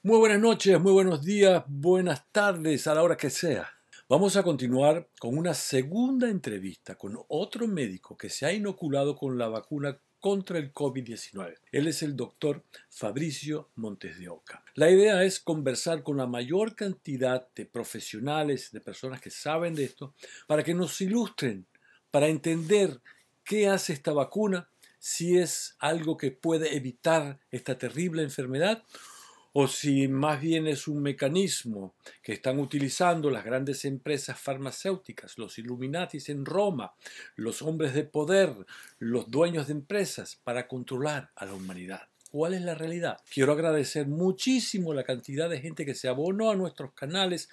Muy buenas noches, muy buenos días, buenas tardes, a la hora que sea. Vamos a continuar con una segunda entrevista con otro médico que se ha inoculado con la vacuna contra el COVID-19. Él es el doctor Fabricio Montes de Oca. La idea es conversar con la mayor cantidad de profesionales, de personas que saben de esto, para que nos ilustren, para entender qué hace esta vacuna, si es algo que puede evitar esta terrible enfermedad o si más bien es un mecanismo que están utilizando las grandes empresas farmacéuticas, los Illuminatis en Roma, los hombres de poder, los dueños de empresas para controlar a la humanidad. ¿Cuál es la realidad? Quiero agradecer muchísimo la cantidad de gente que se abonó a nuestros canales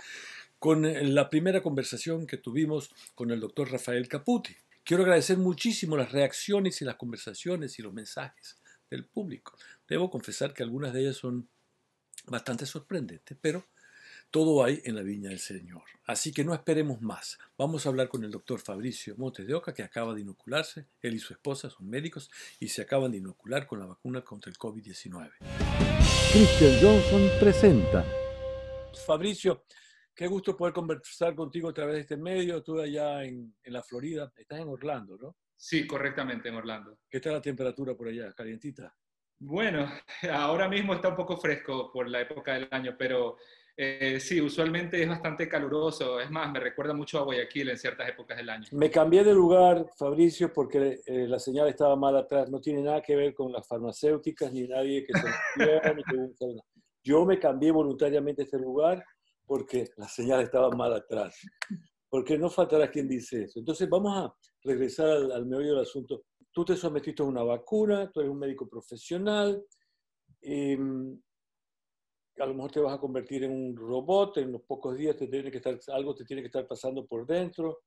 con la primera conversación que tuvimos con el doctor Rafael Caputi. Quiero agradecer muchísimo las reacciones y las conversaciones y los mensajes del público. Debo confesar que algunas de ellas son bastante sorprendente, pero todo hay en la viña del Señor. Así que no esperemos más. Vamos a hablar con el doctor Fabricio Montes de Oca, que acaba de inocularse. Él y su esposa son médicos y se acaban de inocular con la vacuna contra el COVID-19. Christian Johnson presenta. Fabricio, qué gusto poder conversar contigo a través de este medio. Tú allá en la Florida. Estás en Orlando, ¿no? Sí, correctamente, en Orlando. ¿Qué tal la temperatura por allá? ¿Calientita? Bueno, ahora mismo está un poco fresco por la época del año, pero sí, usualmente es bastante caluroso. Es más, me recuerda mucho a Guayaquil en ciertas épocas del año. Me cambié de lugar, Fabricio, porque la señal estaba mal atrás. No tiene nada que ver con las farmacéuticas ni nadie que se metió, ni que... Yo me cambié voluntariamente a este lugar porque la señal estaba mal atrás. Porque no faltará quien dice eso. Entonces vamos a regresar al meollo del asunto. Tú te sometiste a una vacuna, tú eres un médico profesional, eh, a lo mejor te vas a convertir en un robot, en unos pocos días algo te tiene que estar pasando por dentro,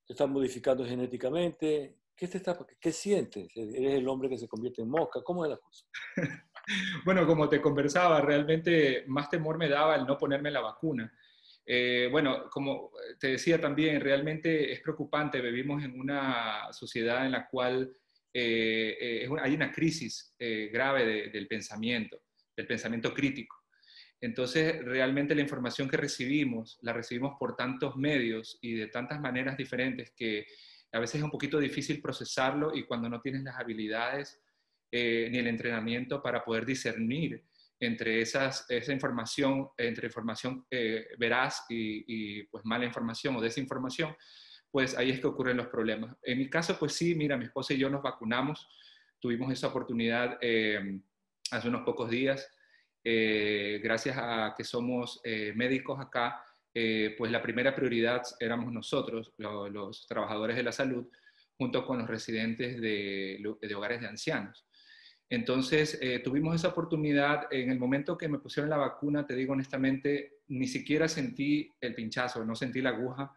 te están modificando genéticamente. ¿Qué sientes? ¿Eres el hombre que se convierte en mosca? ¿Cómo es la cosa? Bueno, como te conversaba, realmente más temor me daba el no ponerme la vacuna. Bueno, como te decía también, realmente es preocupante. Vivimos en una sociedad en la cual hay una crisis grave del pensamiento crítico. Entonces, realmente la información que recibimos, la recibimos por tantos medios y de tantas maneras diferentes que a veces es un poquito difícil procesarlo y cuando no tienes las habilidades ni el entrenamiento para poder discernir entre esa información, entre información veraz y pues mala información o desinformación, pues ahí es que ocurren los problemas. En mi caso, pues sí, mira, mi esposa y yo nos vacunamos, tuvimos esa oportunidad hace unos pocos días. Gracias a que somos médicos acá, pues la primera prioridad éramos nosotros, los trabajadores de la salud, junto con los residentes de hogares de ancianos. Entonces, tuvimos esa oportunidad. En el momento que me pusieron la vacuna, te digo honestamente, ni siquiera sentí el pinchazo, no sentí la aguja,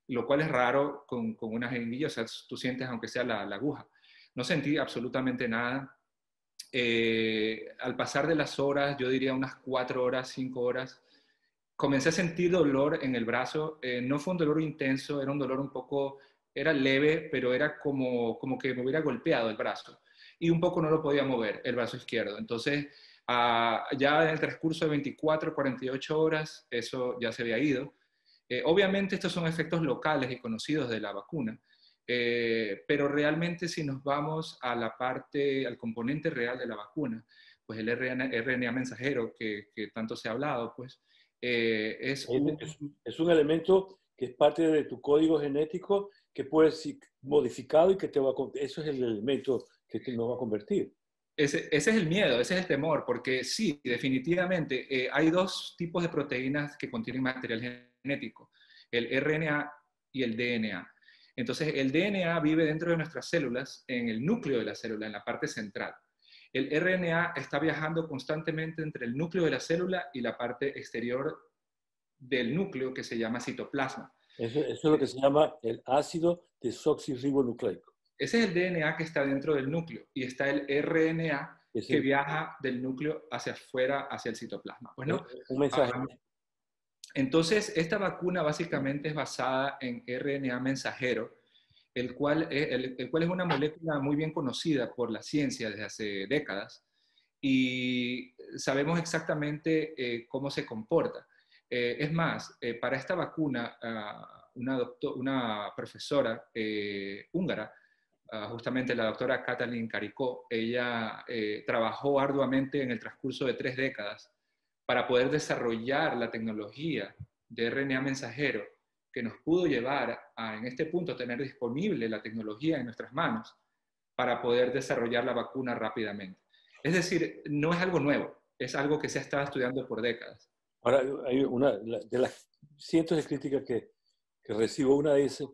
lo cual es raro con una jeringuilla, o sea, tú sientes aunque sea la aguja. No sentí absolutamente nada. Al pasar de las horas, yo diría unas 4 horas, 5 horas, comencé a sentir dolor en el brazo. No fue un dolor intenso, era un dolor un poco, era leve, pero era como que me hubiera golpeado el brazo. Y un poco no lo podía mover, el brazo izquierdo. Entonces, ya en el transcurso de 24, 48 horas, eso ya se había ido. Obviamente estos son efectos locales y conocidos de la vacuna, pero realmente si nos vamos a la parte, al componente real de la vacuna, pues el RNA mensajero que tanto se ha hablado, pues es un... Es un elemento que es parte de tu código genético que puede ser modificado y que te va a... Eso es el elemento que nos va a convertir. Ese es el miedo, ese es el temor, porque sí, definitivamente hay dos tipos de proteínas que contienen material genético, el RNA y el DNA. Entonces, el DNA vive dentro de nuestras células, en el núcleo de la célula, en la parte central. El RNA está viajando constantemente entre el núcleo de la célula y la parte exterior del núcleo que se llama citoplasma. Eso es lo que se llama el ácido desoxirribonucleico. Ese es el DNA que está dentro del núcleo y está el RNA que viaja del núcleo hacia afuera, hacia el citoplasma. Pues no. Un mensaje. Entonces, esta vacuna básicamente es basada en RNA mensajero, el cual es una molécula muy bien conocida por la ciencia desde hace décadas. y sabemos exactamente cómo se comporta. Es más, para esta vacuna, una profesora húngara, justamente la doctora Katalin Karikó, ella trabajó arduamente en el transcurso de 3 décadas para poder desarrollar la tecnología de RNA mensajero que nos pudo llevar a, en este punto, tener disponible la tecnología en nuestras manos para poder desarrollar la vacuna rápidamente. Es decir, no es algo nuevo, es algo que se ha estado estudiando por décadas. Ahora, hay una de las cientos de críticas que recibo, una dice,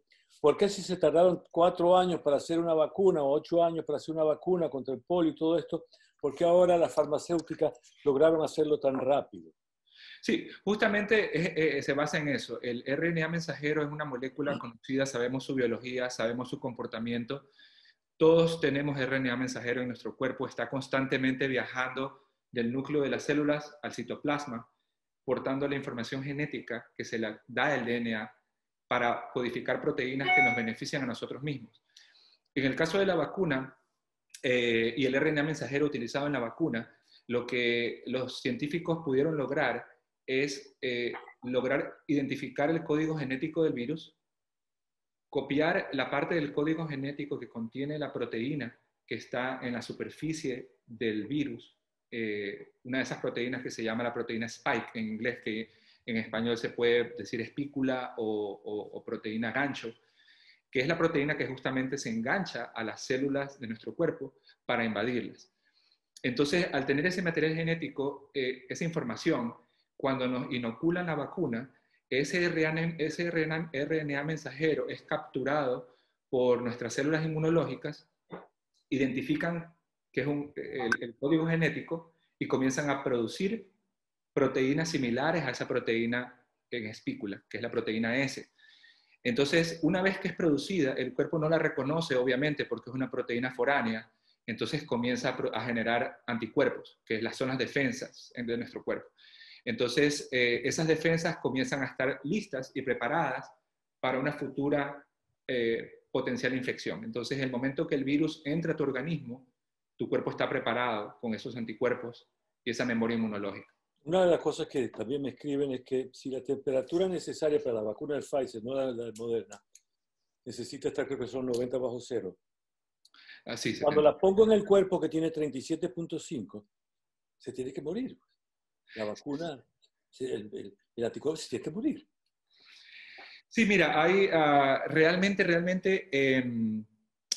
¿por qué si se tardaron 4 años para hacer una vacuna o 8 años para hacer una vacuna contra el polio y todo esto, por qué ahora las farmacéuticas lograron hacerlo tan rápido? Sí, justamente se basa en eso. El RNA mensajero es una molécula conocida, sabemos su biología, sabemos su comportamiento. Todos tenemos RNA mensajero en nuestro cuerpo, está constantemente viajando del núcleo de las células al citoplasma, portando la información genética que se le da el DNA para codificar proteínas que nos benefician a nosotros mismos. En el caso de la vacuna y el RNA mensajero utilizado en la vacuna, lo que los científicos pudieron lograr es lograr identificar el código genético del virus, copiar la parte del código genético que contiene la proteína que está en la superficie del virus, una de esas proteínas que se llama la proteína spike en inglés, que en español se puede decir espícula o proteína gancho, que es la proteína que justamente se engancha a las células de nuestro cuerpo para invadirlas. Entonces, al tener ese material genético, esa información, cuando nos inoculan la vacuna, ese RNA mensajero es capturado por nuestras células inmunológicas, identifican que es el código genético y comienzan a producir proteínas similares a esa proteína en espícula, que es la proteína S. Entonces, una vez que es producida, el cuerpo no la reconoce, obviamente, porque es una proteína foránea, entonces comienza a generar anticuerpos, que son las defensas de nuestro cuerpo. Entonces, esas defensas comienzan a estar listas y preparadas para una futura potencial infección. Entonces, en el momento que el virus entra a tu organismo, tu cuerpo está preparado con esos anticuerpos y esa memoria inmunológica. Una de las cosas que también me escriben es que si la temperatura necesaria para la vacuna del Pfizer, no la Moderna, necesita estar, creo que son 90 bajo cero. Así, Cuando 70. la pongo en el cuerpo que tiene 37.5, se tiene que morir. La vacuna, el anticuerpo se tiene que morir. Sí, mira, hay realmente en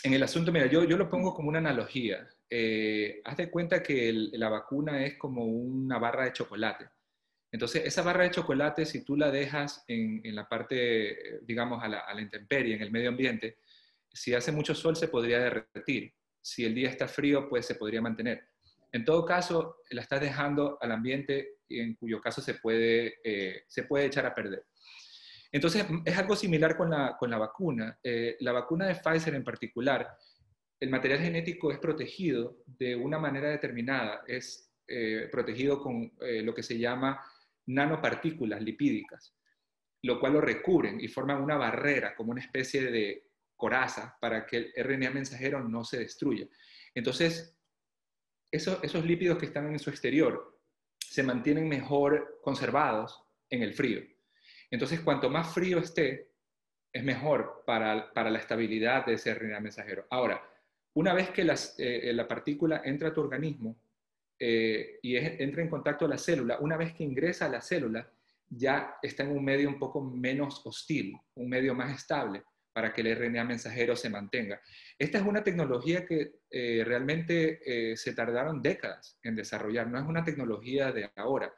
el asunto, mira, yo lo pongo como una analogía. Haz de cuenta que la vacuna es como una barra de chocolate. Entonces, esa barra de chocolate, si tú la dejas en la parte, digamos, a la intemperie, en el medio ambiente, si hace mucho sol se podría derretir. Si el día está frío, pues se podría mantener. En todo caso, la estás dejando al ambiente, en cuyo caso se puede echar a perder. Entonces, es algo similar con la vacuna. La vacuna de Pfizer en particular, el material genético es protegido de una manera determinada. Es protegido con lo que se llama nanopartículas lipídicas, lo cual lo recubren y forman una barrera, como una especie de coraza, para que el RNA mensajero no se destruya. Entonces, esos lípidos que están en su exterior se mantienen mejor conservados en el frío. Entonces, cuanto más frío esté, es mejor para la estabilidad de ese RNA mensajero. Ahora, una vez que la partícula entra a tu organismo y entra en contacto a la célula, una vez que ingresa a la célula, ya está en un medio un poco menos hostil, un medio más estable para que el RNA mensajero se mantenga. Esta es una tecnología que realmente se tardaron décadas en desarrollar, no es una tecnología de ahora.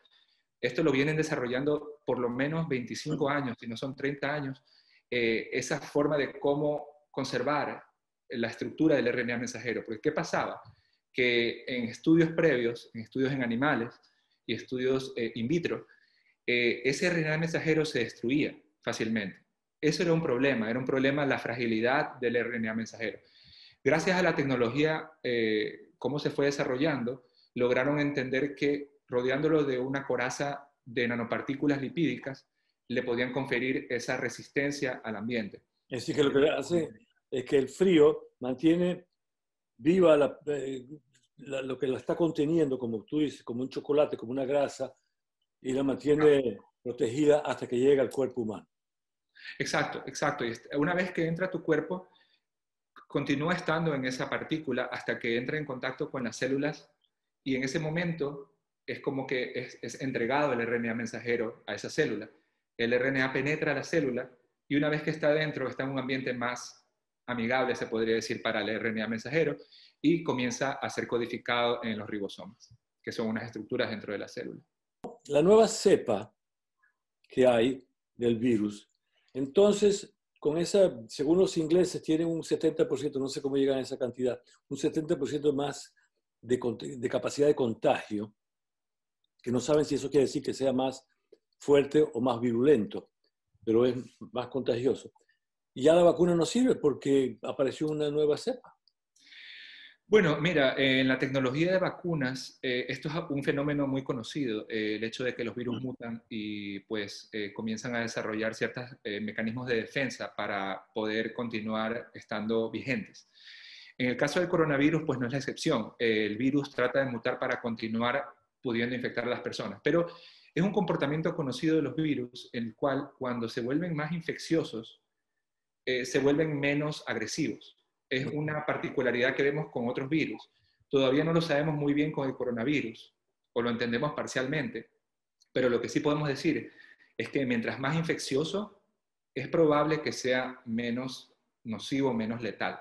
Esto lo vienen desarrollando por lo menos 25 años, si no son 30 años, esa forma de cómo conservar la estructura del RNA mensajero. Porque ¿qué pasaba? Que en estudios previos, en estudios en animales y estudios in vitro, ese RNA mensajero se destruía fácilmente. Eso era un problema la fragilidad del RNA mensajero. Gracias a la tecnología, cómo se fue desarrollando, lograron entender que rodeándolo de una coraza de nanopartículas lipídicas, le podían conferir esa resistencia al ambiente. Es decir, que lo que hace es que el frío mantiene viva lo que la está conteniendo, como tú dices, como un chocolate, como una grasa, y la mantiene protegida hasta que llega al cuerpo humano. Exacto, exacto. Y una vez que entra a tu cuerpo, continúa estando en esa partícula hasta que entra en contacto con las células y en ese momento es como que es entregado el RNA mensajero a esa célula. El RNA penetra a la célula y una vez que está dentro, está en un ambiente más amigable, se podría decir, para el RNA mensajero y comienza a ser codificado en los ribosomas, que son unas estructuras dentro de la célula. La nueva cepa que hay del virus, entonces, con esa, según los ingleses, tienen un 70%, no sé cómo llegan a esa cantidad, un 70% más de capacidad de contagio, que no saben si eso quiere decir que sea más fuerte o más virulento, pero es más contagioso. Y ya la vacuna no sirve porque apareció una nueva cepa. Bueno, mira, en la tecnología de vacunas, esto es un fenómeno muy conocido, el hecho de que los virus mutan y pues comienzan a desarrollar ciertos mecanismos de defensa para poder continuar estando vigentes. En el caso del coronavirus, pues no es la excepción. El virus trata de mutar para continuar pudiendo infectar a las personas, pero es un comportamiento conocido de los virus, en el cual cuando se vuelven más infecciosos, se vuelven menos agresivos. Es una particularidad que vemos con otros virus. Todavía no lo sabemos muy bien con el coronavirus, o lo entendemos parcialmente, pero lo que sí podemos decir es que mientras más infeccioso, es probable que sea menos nocivo, menos letal.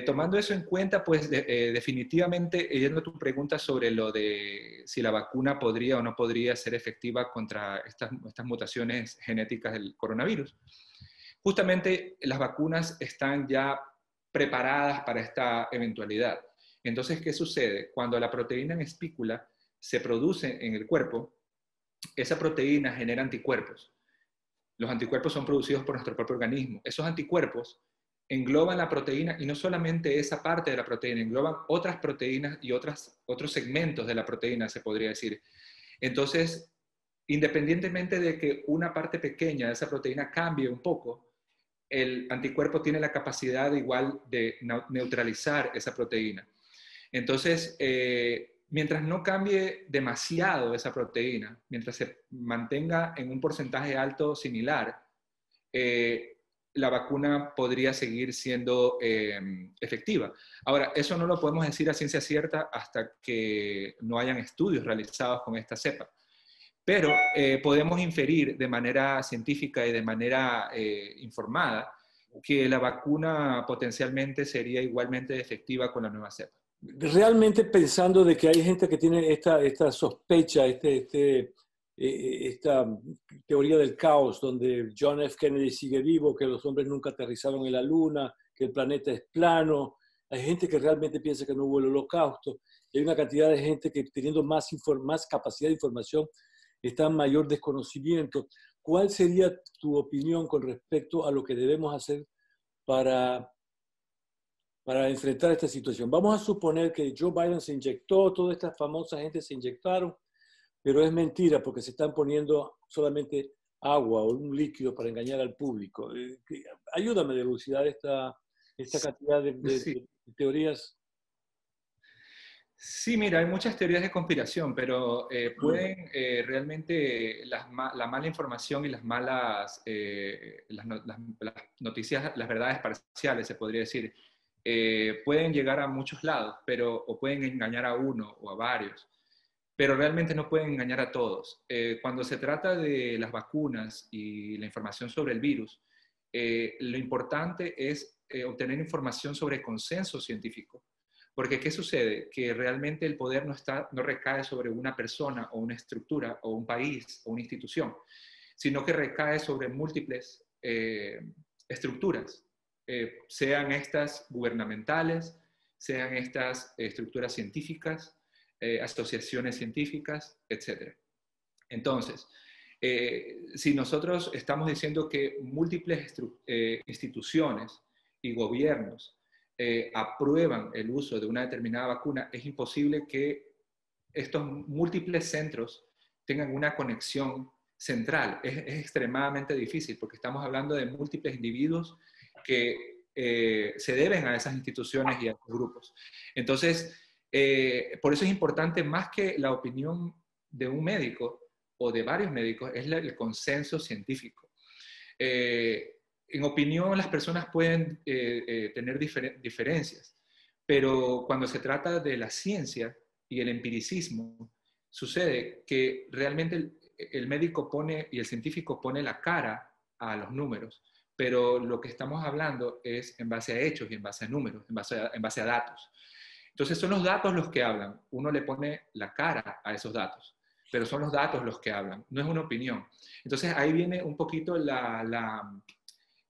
Tomando eso en cuenta, pues definitivamente, yendo a tu pregunta sobre lo de si la vacuna podría o no podría ser efectiva contra estas mutaciones genéticas del coronavirus. Justamente las vacunas están ya preparadas para esta eventualidad. Entonces, ¿qué sucede? Cuando la proteína en espícula se produce en el cuerpo, esa proteína genera anticuerpos. Los anticuerpos son producidos por nuestro propio organismo. Esos anticuerpos engloban la proteína y no solamente esa parte de la proteína, engloban otras proteínas y otros segmentos de la proteína, se podría decir. Entonces, independientemente de que una parte pequeña de esa proteína cambie un poco, el anticuerpo tiene la capacidad igual de neutralizar esa proteína. Entonces, mientras no cambie demasiado esa proteína, mientras se mantenga en un porcentaje alto similar, la vacuna podría seguir siendo efectiva. Ahora, eso no lo podemos decir a ciencia cierta hasta que no hayan estudios realizados con esta cepa. Pero podemos inferir de manera científica y de manera informada que la vacuna potencialmente sería igualmente efectiva con la nueva cepa. Realmente pensando de que hay gente que tiene esta sospecha, esta teoría del caos, donde John F. Kennedy sigue vivo, que los hombres nunca aterrizaron en la luna, que el planeta es plano. Hay gente que realmente piensa que no hubo el holocausto. Y hay una cantidad de gente que teniendo más capacidad de información está en mayor desconocimiento. ¿Cuál sería tu opinión con respecto a lo que debemos hacer para enfrentar esta situación? Vamos a suponer que Joe Biden se inyectó, toda esta famosa gente se inyectaron, pero es mentira porque se están poniendo solamente agua o un líquido para engañar al público. Ayúdame a dilucidar esta cantidad Sí. de teorías. Sí, mira, hay muchas teorías de conspiración, pero pueden realmente la mala información y las malas, las noticias, las verdades parciales, se podría decir, pueden llegar a muchos lados, pero o pueden engañar a uno o a varios, pero realmente no pueden engañar a todos. Cuando se trata de las vacunas y la información sobre el virus, lo importante es obtener información sobre consenso científico. Porque ¿qué sucede? Que realmente el poder no recae sobre una persona o una estructura o un país o una institución, sino que recae sobre múltiples estructuras, sean estas gubernamentales, sean estas estructuras científicas, asociaciones científicas, etc. Entonces, si nosotros estamos diciendo que múltiples instituciones y gobiernos aprueban el uso de una determinada vacuna, es imposible que estos múltiples centros tengan una conexión central. Es extremadamente difícil porque estamos hablando de múltiples individuos que se deben a esas instituciones y a estos grupos. Entonces, por eso es importante, más que la opinión de un médico o de varios médicos, es el consenso científico. En opinión, las personas pueden tener diferencias, pero cuando se trata de la ciencia y el empiricismo, sucede que realmente el médico pone y el científico pone la cara a los números, pero lo que estamos hablando es en base a hechos y en base a números, en base a datos. Entonces son los datos los que hablan, uno le pone la cara a esos datos, pero son los datos los que hablan, no es una opinión. Entonces ahí viene un poquito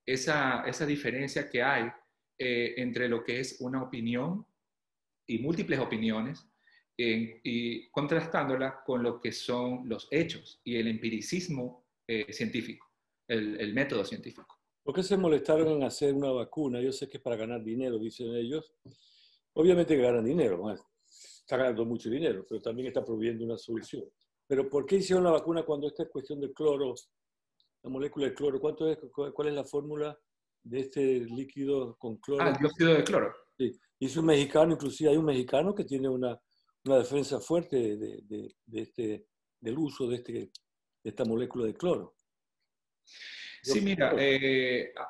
esa diferencia que hay entre lo que es una opinión y múltiples opiniones, y contrastándola con lo que son los hechos y el empiricismo científico, el método científico. ¿Por qué se molestaron en hacer una vacuna? Yo sé que es para ganar dinero, dicen ellos. Obviamente que ganan dinero, ¿no? Está ganando mucho dinero, pero también está proveyendo una solución. Pero ¿por qué hicieron la vacuna cuando esta es cuestión del cloro, la molécula de cloro? ¿Cuál es la fórmula de este líquido con cloro? El dióxido de cloro. Sí. Hizo un mexicano, inclusive hay un mexicano que tiene una defensa fuerte del uso de esta molécula de cloro. Sí, mira,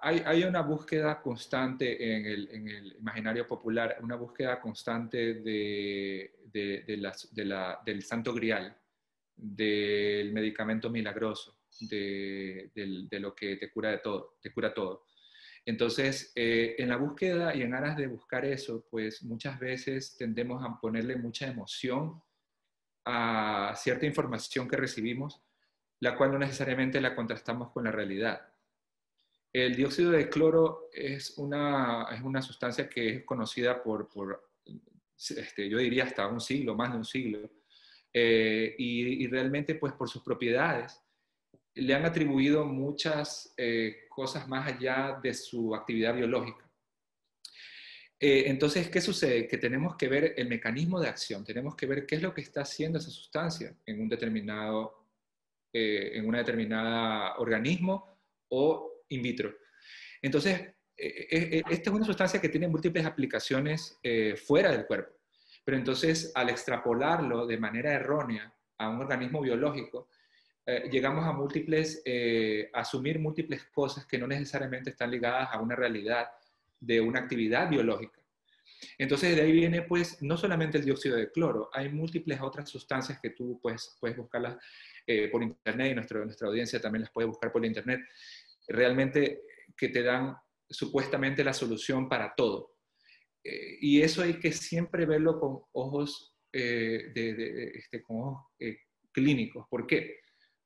hay una búsqueda constante en el imaginario popular, una búsqueda constante del santo grial, del medicamento milagroso, de lo que te cura de todo, te cura todo. Entonces, en la búsqueda y en aras de buscar eso, pues muchas veces tendemos a ponerle mucha emoción a cierta información que recibimos, la cual no necesariamente la contrastamos con la realidad. El dióxido de cloro es una sustancia que es conocida yo diría hasta un siglo, más de un siglo, y realmente pues por sus propiedades le han atribuido muchas cosas más allá de su actividad biológica. Entonces, ¿qué sucede? Que tenemos que ver el mecanismo de acción, tenemos que ver qué es lo que está haciendo esa sustancia en una determinada organismo o in vitro. Entonces, esta es una sustancia que tiene múltiples aplicaciones fuera del cuerpo, pero entonces al extrapolarlo de manera errónea a un organismo biológico, llegamos a asumir múltiples cosas que no necesariamente están ligadas a una realidad de una actividad biológica. Entonces de ahí viene pues no solamente el dióxido de cloro, hay múltiples otras sustancias que tú puedes buscarlas por internet, y nuestra audiencia también las puede buscar por internet, realmente que te dan supuestamente la solución para todo. Y eso hay que siempre verlo con ojos, con ojos clínicos. ¿Por qué?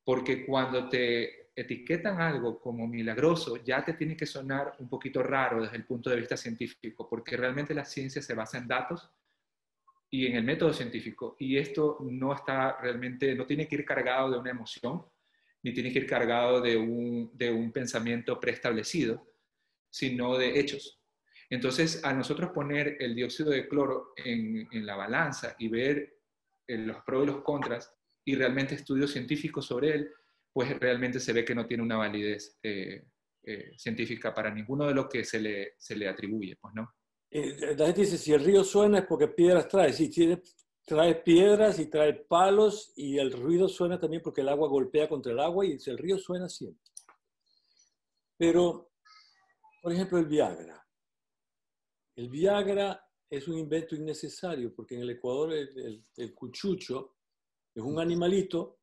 Porque cuando te etiquetan algo como milagroso, ya te tiene que sonar un poquito raro desde el punto de vista científico, porque realmente la ciencia se basa en datos y en el método científico, y esto no tiene que ir cargado de una emoción, ni tiene que ir cargado de un pensamiento preestablecido, sino de hechos. Entonces, a nosotros poner el dióxido de cloro en la balanza y ver los pros y los contras, y realmente estudios científicos sobre él, pues realmente se ve que no tiene una validez científica para ninguno de lo que se le atribuye, pues, ¿no? La gente dice, si el río suena es porque piedras trae. Sí, trae piedras y trae palos, y el ruido suena también porque el agua golpea contra el agua, y el río suena siempre. Pero, por ejemplo, el Viagra. El Viagra es un invento innecesario porque en el Ecuador el cuchucho es un animalito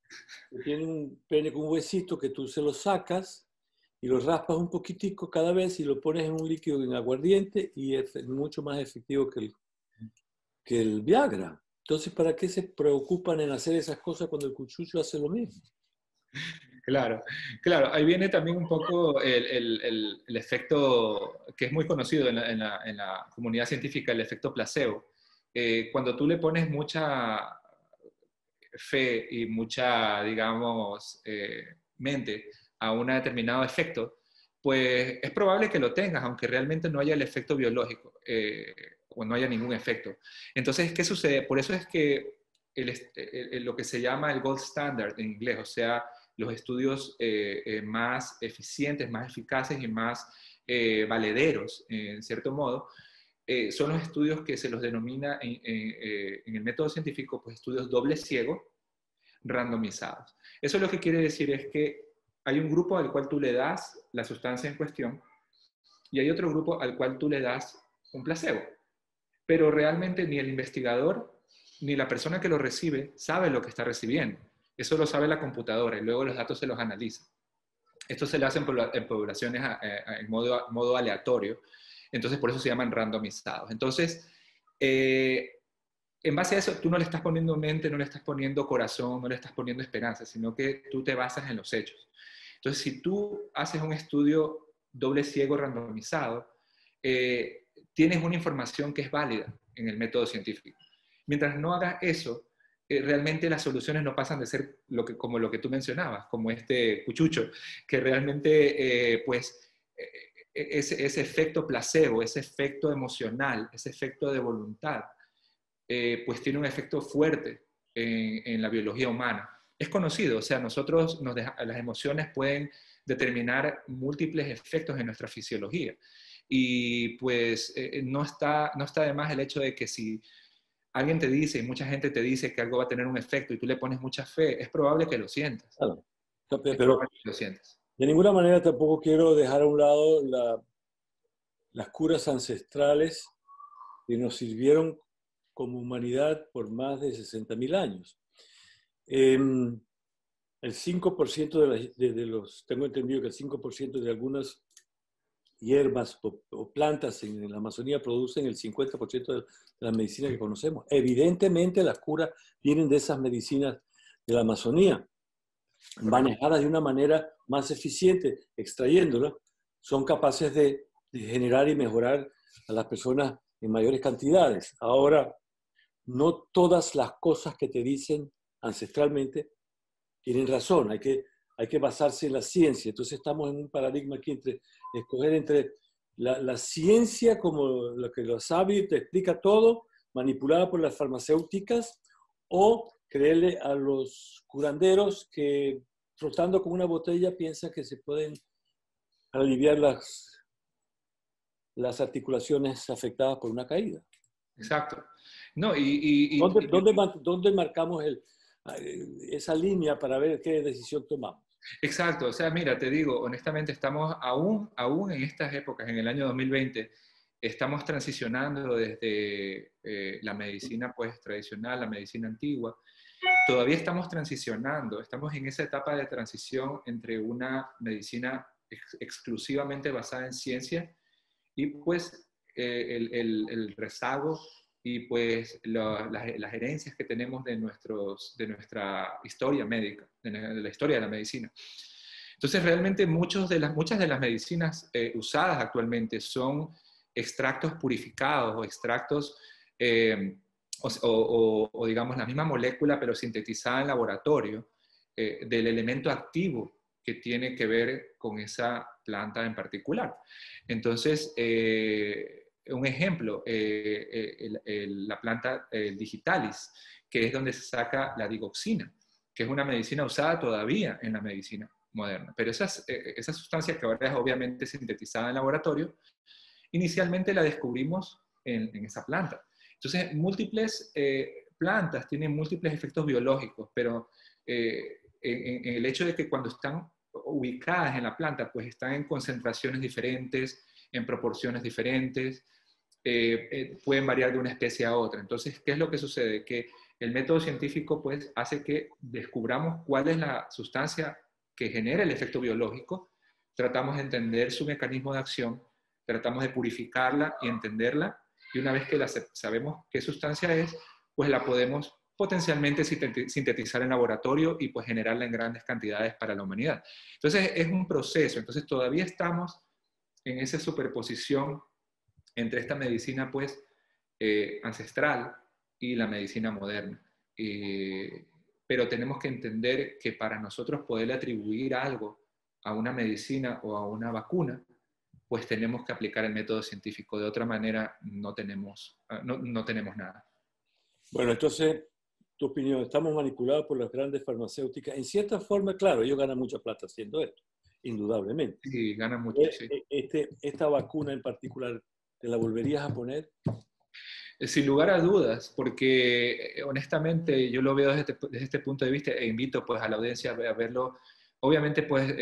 que tiene un pene con un huesito que tú se lo sacas y lo raspas un poquitico cada vez y lo pones en un líquido en aguardiente, y es mucho más efectivo que el Viagra. Entonces, ¿para qué se preocupan en hacer esas cosas cuando el cuchucho hace lo mismo? Claro, claro. Ahí viene también un poco el efecto que es muy conocido en la comunidad científica, el efecto placebo. Cuando tú le pones mucha fe y mucha, digamos, mente a un determinado efecto, pues es probable que lo tengas, aunque realmente no haya el efecto biológico o no haya ningún efecto. Entonces, ¿qué sucede? Por eso es que lo que se llama el gold standard en inglés, o sea, los estudios más eficientes, más eficaces y más valederos, en cierto modo, son los estudios que se los denomina en el método científico, pues estudios doble ciego randomizados. Eso lo que quiere decir es que hay un grupo al cual tú le das la sustancia en cuestión y hay otro grupo al cual tú le das un placebo. Pero realmente ni el investigador ni la persona que lo recibe sabe lo que está recibiendo. Eso lo sabe la computadora y luego los datos se los analiza. Esto se le hace en poblaciones en modo aleatorio, entonces por eso se llaman randomizados. Entonces, en base a eso, tú no le estás poniendo mente, no le estás poniendo corazón, no le estás poniendo esperanza, sino que tú te basas en los hechos. Entonces, si tú haces un estudio doble ciego randomizado, tienes una información que es válida en el método científico. Mientras no hagas eso, realmente las soluciones no pasan de ser como lo que tú mencionabas, como este cuchucho, que realmente, ese efecto placebo, ese efecto emocional, ese efecto de voluntad, pues tiene un efecto fuerte en la biología humana. Es conocido, o sea, las emociones pueden determinar múltiples efectos en nuestra fisiología. Y pues no está de más el hecho de que si alguien te dice, y mucha gente te dice que algo va a tener un efecto y tú le pones mucha fe, es probable que lo sientas. Claro. Es Pero probable que lo sientas. de ninguna manera tampoco quiero dejar a un lado las curas ancestrales que nos sirvieron como humanidad por más de 60.000 años. El 5% tengo entendido que el 5% de algunas hierbas o plantas en la Amazonía producen el 50% de la medicina que conocemos. Evidentemente las curas vienen de esas medicinas de la Amazonía, manejadas de una manera más eficiente, extrayéndolas, son capaces de generar y mejorar a las personas en mayores cantidades. Ahora, no todas las cosas que te dicen ancestralmente tienen razón, hay que basarse en la ciencia. Entonces estamos en un paradigma aquí entre escoger entre la ciencia como lo que lo sabe y te explica todo, manipulada por las farmacéuticas, o creerle a los curanderos que frotando con una botella piensan que se pueden aliviar las articulaciones afectadas por una caída. Exacto. No, ¿Dónde marcamos esa línea para ver qué decisión tomamos? exacto, o sea, mira, te digo, honestamente estamos aún en estas épocas, en el año 2020, estamos transicionando desde la medicina pues tradicional, la medicina antigua. Todavía estamos transicionando, estamos en esa etapa de transición entre una medicina exclusivamente basada en ciencia y pues el rezago y pues las herencias que tenemos de nuestra historia médica, de la historia de la medicina. Entonces, realmente muchas de las medicinas usadas actualmente son extractos purificados o extractos, o digamos la misma molécula, pero sintetizada en laboratorio, del elemento activo que tiene que ver con esa planta en particular. Entonces, un ejemplo, la planta digitalis, que es donde se saca la digoxina, que es una medicina usada todavía en la medicina moderna. Pero esa sustancia que ahora es obviamente sintetizada en laboratorio, inicialmente la descubrimos en esa planta. Entonces, múltiples plantas tienen múltiples efectos biológicos, pero en el hecho de que cuando están ubicadas en la planta, pues están en concentraciones diferentes, en proporciones diferentes, pueden variar de una especie a otra. Entonces, ¿qué es lo que sucede? Que el método científico pues hace que descubramos cuál es la sustancia que genera el efecto biológico, tratamos de entender su mecanismo de acción, tratamos de purificarla y entenderla, y una vez que sabemos qué sustancia es, pues la podemos potencialmente sintetizar en laboratorio y pues generarla en grandes cantidades para la humanidad. Entonces es un proceso, entonces todavía estamos en esa superposición entre esta medicina pues ancestral y la medicina moderna. Pero tenemos que entender que para nosotros poder atribuir algo a una medicina o a una vacuna, pues tenemos que aplicar el método científico. De otra manera, no tenemos nada. Bueno, entonces, tu opinión, estamos manipulados por las grandes farmacéuticas. En cierta forma, claro, ellos ganan mucha plata haciendo esto. indudablemente. Sí, gana mucho, sí. Esta vacuna en particular, ¿te la volverías a poner? Sin lugar a dudas, porque honestamente yo lo veo desde este punto de vista e invito pues a la audiencia a verlo. Obviamente pues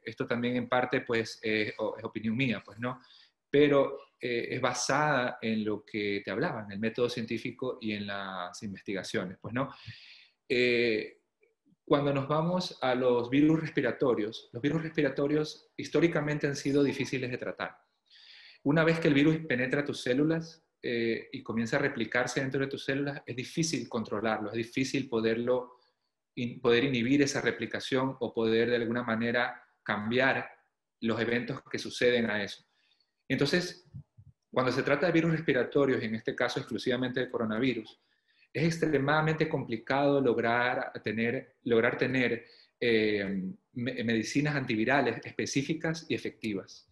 esto también en parte pues es opinión mía, pues no, pero es basada en lo que te hablaba, en el método científico y en las investigaciones, pues no. Eh, Cuando nos vamos a los virus respiratorios históricamente han sido difíciles de tratar. Una vez que el virus penetra tus células y comienza a replicarse dentro de tus células, es difícil controlarlo, es difícil poder inhibir esa replicación o poder de alguna manera cambiar los eventos que suceden a eso. Entonces, cuando se trata de virus respiratorios, en este caso exclusivamente de coronavirus, es extremadamente complicado lograr tener medicinas antivirales específicas y efectivas.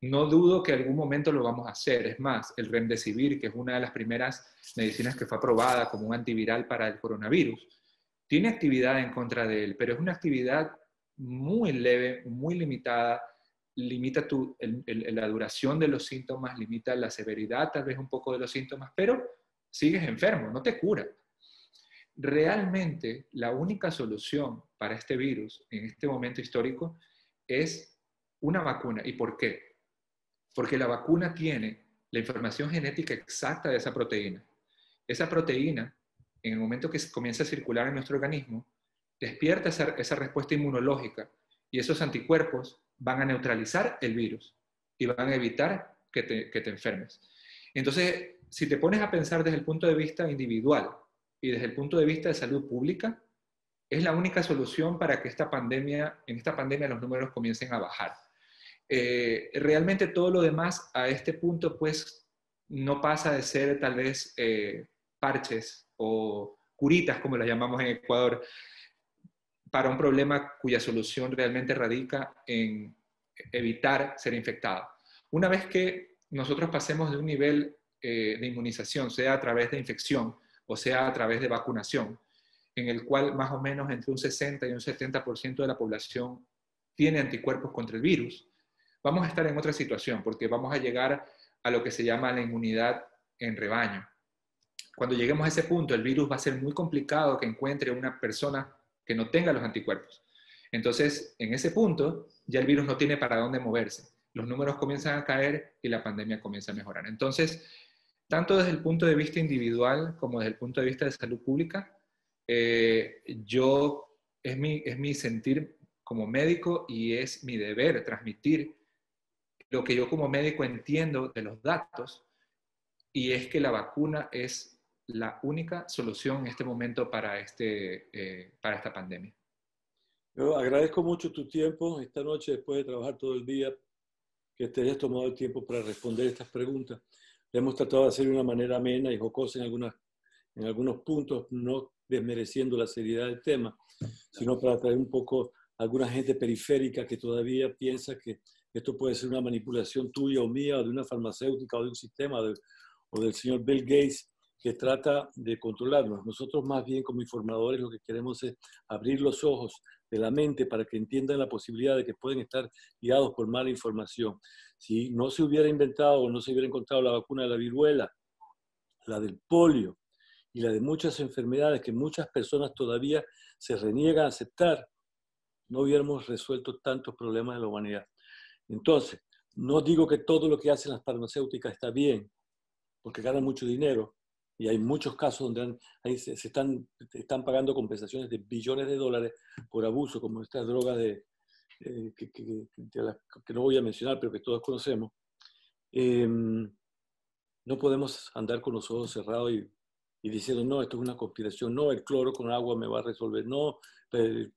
No dudo que en algún momento lo vamos a hacer. Es más, el Remdesivir, que es una de las primeras medicinas que fue aprobada como un antiviral para el coronavirus, tiene actividad en contra de él, pero es una actividad muy leve, muy limitada, limita la duración de los síntomas, limita la severidad tal vez un poco de los síntomas, pero sigues enfermo, no te cura. Realmente la única solución para este virus en este momento histórico es una vacuna. ¿Y por qué? Porque la vacuna tiene la información genética exacta de esa proteína. Esa proteína, en el momento que comienza a circular en nuestro organismo, despierta esa respuesta inmunológica y esos anticuerpos van a neutralizar el virus y van a evitar que te enfermes. Entonces, si te pones a pensar desde el punto de vista individual y desde el punto de vista de salud pública, es la única solución para que en esta pandemia los números comiencen a bajar. Realmente todo lo demás a este punto pues no pasa de ser tal vez parches o curitas como las llamamos en Ecuador para un problema cuya solución realmente radica en evitar ser infectado. Una vez que nosotros pasemos de un nivel de inmunización, sea a través de infección o sea a través de vacunación, en el cual más o menos entre un 60 y un 70% de la población tiene anticuerpos contra el virus, vamos a estar en otra situación porque vamos a llegar a lo que se llama la inmunidad en rebaño. Cuando lleguemos a ese punto, el virus va a ser muy complicado que encuentre una persona que no tenga los anticuerpos. Entonces, en ese punto, ya el virus no tiene para dónde moverse. Los números comienzan a caer y la pandemia comienza a mejorar. Entonces, tanto desde el punto de vista individual como desde el punto de vista de salud pública, es mi sentir como médico y es mi deber transmitir lo que yo como médico entiendo de los datos, y es que la vacuna es la única solución en este momento para esta pandemia. Yo agradezco mucho tu tiempo esta noche, después de trabajar todo el día, que te hayas tomado el tiempo para responder estas preguntas. Le hemos tratado de hacer de una manera amena y jocosa en algunos puntos, no desmereciendo la seriedad del tema, sino para traer un poco a alguna gente periférica que todavía piensa que esto puede ser una manipulación tuya o mía, o de una farmacéutica, o de un sistema, o del señor Bill Gates, que trata de controlarnos. Nosotros más bien como informadores lo que queremos es abrir los ojos de la mente para que entiendan la posibilidad de que pueden estar guiados por mala información. Si no se hubiera inventado o no se hubiera encontrado la vacuna de la viruela, la del polio y la de muchas enfermedades que muchas personas todavía se reniegan a aceptar, no hubiéramos resuelto tantos problemas de la humanidad. Entonces, no digo que todo lo que hacen las farmacéuticas está bien, porque ganan mucho dinero, y hay muchos casos donde se están pagando compensaciones de billones de dólares por abuso, como estas drogas que no voy a mencionar, pero que todos conocemos. No podemos andar con los ojos cerrados y diciendo, no, esto es una conspiración, no, el cloro con agua me va a resolver, no, el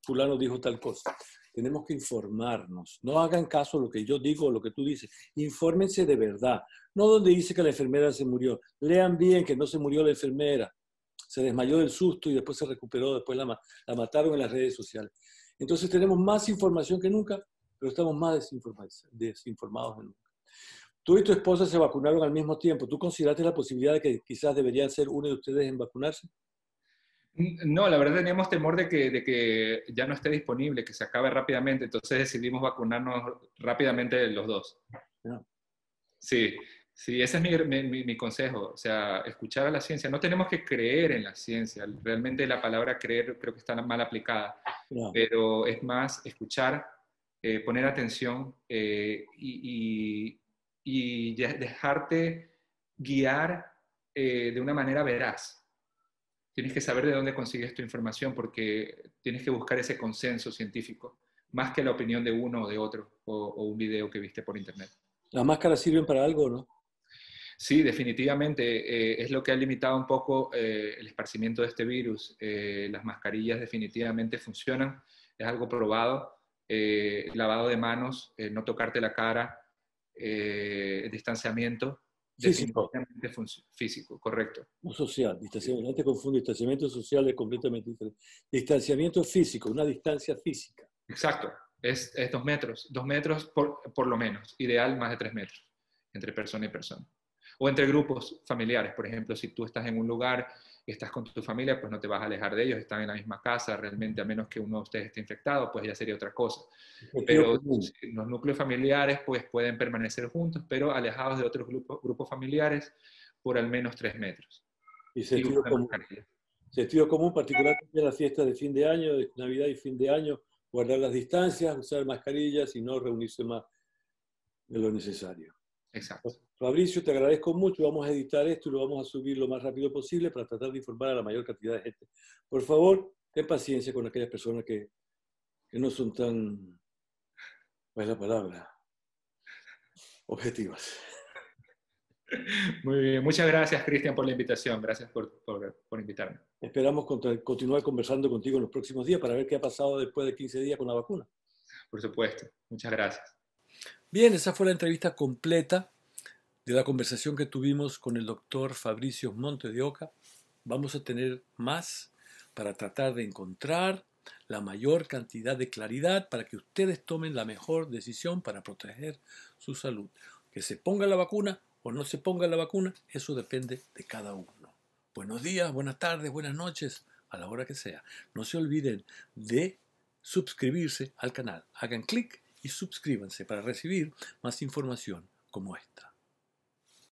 fulano dijo tal cosa. Tenemos que informarnos. No hagan caso a lo que yo digo o lo que tú dices. Infórmense de verdad. No donde dice que la enfermera se murió. Lean bien que no se murió la enfermera. Se desmayó del susto y después se recuperó, después la mataron en las redes sociales. Entonces tenemos más información que nunca, pero estamos más desinformados que nunca. Tú y tu esposa se vacunaron al mismo tiempo. ¿Tú consideraste la posibilidad de que quizás deberían ser uno de ustedes en vacunarse? No, la verdad teníamos temor de que ya no esté disponible, que se acabe rápidamente, entonces decidimos vacunarnos rápidamente los dos. ¿No? Sí, sí, ese es mi consejo, o sea, escuchar a la ciencia. No tenemos que creer en la ciencia, realmente la palabra creer creo que está mal aplicada, No. pero es más escuchar, poner atención y dejarte guiar de una manera veraz. Tienes que saber de dónde consigues tu información porque tienes que buscar ese consenso científico, más que la opinión de uno o de otro o un video que viste por internet. ¿Las máscaras sirven para algo, no? Sí, definitivamente es lo que ha limitado un poco el esparcimiento de este virus. Las mascarillas definitivamente funcionan, es algo probado. Lavado de manos, no tocarte la cara, distanciamiento, Físico, definitivamente físico, correcto. no social. Distanciamiento. No te confunde, distanciamiento social es completamente diferente. Distanciamiento físico, una distancia física. Exacto, es 2 metros, 2 metros por lo menos, ideal más de 3 metros entre persona y persona. O entre grupos familiares, por ejemplo, si tú estás en un lugar y estás con tu familia, pues no te vas a alejar de ellos, están en la misma casa, realmente a menos que uno de ustedes esté infectado, pues ya sería otra cosa. Sentido Pero común. los núcleos familiares pues pueden permanecer juntos, pero alejados de otros grupos familiares por al menos 3 metros. Y Y uso sentido de común. mascarilla. Sentido común, particularmente en las fiestas de fin de año, de Navidad y fin de año, guardar las distancias, usar mascarillas y no reunirse más de lo necesario. Exacto. Fabricio, te agradezco mucho. Vamos a editar esto y lo vamos a subir lo más rápido posible para tratar de informar a la mayor cantidad de gente. Por favor, ten paciencia con aquellas personas que no son tan, ¿cuál es la palabra? Objetivas. Muy bien, muchas gracias Cristian por la invitación, gracias por invitarme. Esperamos continuar conversando contigo en los próximos días para ver qué ha pasado después de 15 días con la vacuna. Por supuesto, muchas gracias. Bien, esa fue la entrevista completa de la conversación que tuvimos con el doctor Fabricio Monte de Oca. Vamos a tener más para tratar de encontrar la mayor cantidad de claridad para que ustedes tomen la mejor decisión para proteger su salud. Que se ponga la vacuna o no se ponga la vacuna, eso depende de cada uno. Buenos días, buenas tardes, buenas noches, a la hora que sea. No se olviden de suscribirse al canal. Hagan clic y suscríbanse para recibir más información como esta.